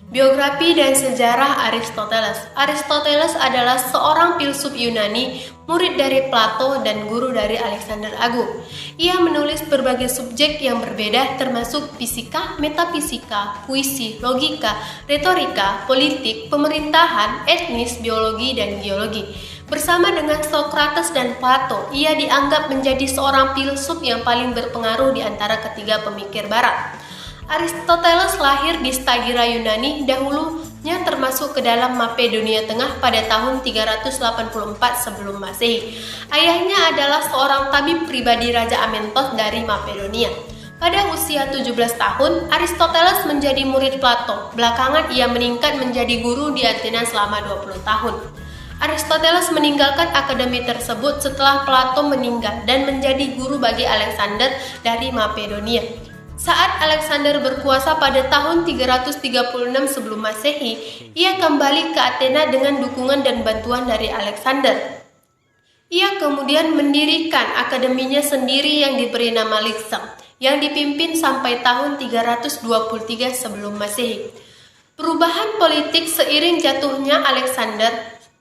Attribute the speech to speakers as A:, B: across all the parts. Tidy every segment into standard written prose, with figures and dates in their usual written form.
A: Biografi dan sejarah Aristoteles. Aristoteles adalah seorang filsuf Yunani, murid dari Plato dan guru dari Alexander Agung. Ia menulis berbagai subjek yang berbeda termasuk fisika, metafisika, puisi, logika, retorika, politik, pemerintahan, etnis, biologi, dan geologi. Bersama dengan Socrates dan Plato, ia dianggap menjadi seorang filsuf yang paling berpengaruh di antara ketiga pemikir barat. Aristoteles lahir di Stagira Yunani, dahulunya termasuk ke dalam Makedonia Tengah pada tahun 384 sebelum Masehi. Ayahnya adalah seorang tabib pribadi Raja Amentos dari Makedonia. Pada usia 17 tahun, Aristoteles menjadi murid Plato. Belakangan ia meningkat menjadi guru di Athena selama 20 tahun. Aristoteles meninggalkan akademi tersebut setelah Plato meninggal dan menjadi guru bagi Alexander dari Makedonia. Saat Alexander berkuasa pada tahun 336 sebelum Masehi, ia kembali ke Athena dengan dukungan dan bantuan dari Alexander. Ia kemudian mendirikan akademinya sendiri yang diberi nama Lyceum, yang dipimpin sampai tahun 323 sebelum Masehi. Perubahan politik seiring jatuhnya Alexander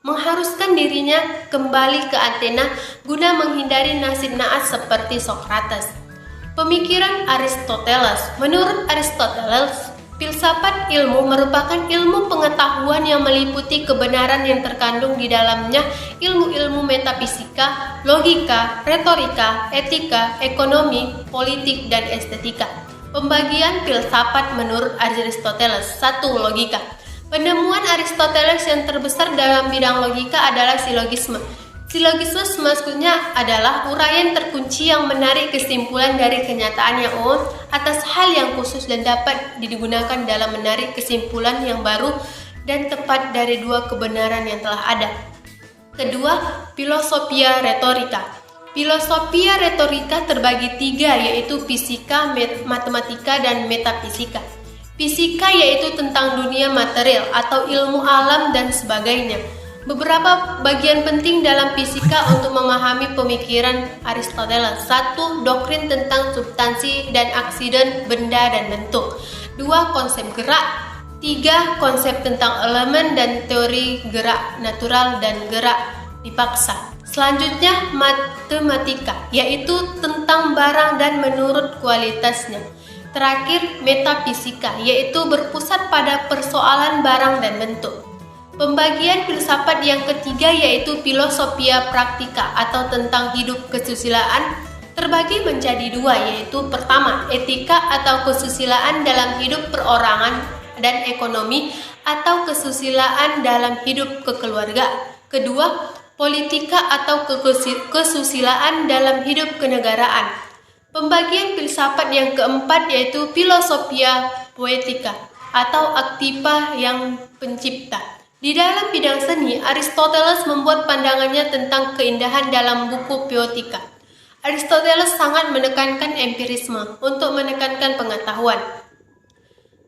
A: mengharuskan dirinya kembali ke Athena guna menghindari nasib naas seperti Socrates. Pemikiran Aristoteles. Menurut Aristoteles, filsafat ilmu merupakan ilmu pengetahuan yang meliputi kebenaran yang terkandung di dalamnya, ilmu-ilmu metafisika, logika, retorika, etika, ekonomi, politik, dan estetika. Pembagian filsafat menurut Aristoteles. 1. Logika. Penemuan Aristoteles yang terbesar dalam bidang logika adalah silogisme. Silogisme maksudnya adalah uraian terkunci yang menarik kesimpulan dari kenyataan yang umum atas hal yang khusus dan dapat digunakan dalam menarik kesimpulan yang baru dan tepat dari dua kebenaran yang telah ada. Kedua, filosofia retorika. Filosofia retorika terbagi tiga, yaitu fisika, matematika, dan metafisika. Fisika yaitu tentang dunia material atau ilmu alam dan sebagainya. Beberapa bagian penting dalam fisika untuk memahami pemikiran Aristoteles. 1. Doktrin tentang substansi dan aksiden benda dan bentuk. 2. Konsep gerak. 3. Konsep tentang elemen dan teori gerak natural dan gerak dipaksa. Selanjutnya, matematika, yaitu tentang barang dan menurut kualitasnya. Terakhir, metafisika, yaitu berpusat pada persoalan barang dan bentuk. Pembagian filsafat yang ketiga yaitu filosofia praktika atau tentang hidup kesusilaan terbagi menjadi dua, yaitu pertama, etika atau kesusilaan dalam hidup perorangan dan ekonomi atau kesusilaan dalam hidup kekeluargaan. Kedua, politika atau kesusilaan dalam hidup kenegaraan. Pembagian filsafat yang keempat yaitu filosofia poetika atau aktiva yang pencipta. Di dalam bidang seni, Aristoteles membuat pandangannya tentang keindahan dalam buku Poetika. Aristoteles sangat menekankan empirisme untuk menekankan pengetahuan.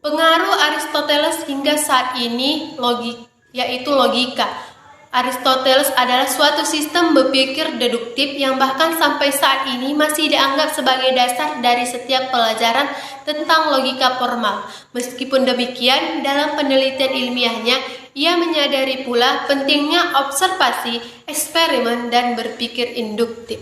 A: Pengaruh Aristoteles hingga saat ini yaitu logika. Aristoteles adalah suatu sistem berpikir deduktif yang bahkan sampai saat ini masih dianggap sebagai dasar dari setiap pelajaran tentang logika formal. Meskipun demikian, dalam penelitian ilmiahnya, ia menyadari pula pentingnya observasi, eksperimen, dan berpikir induktif.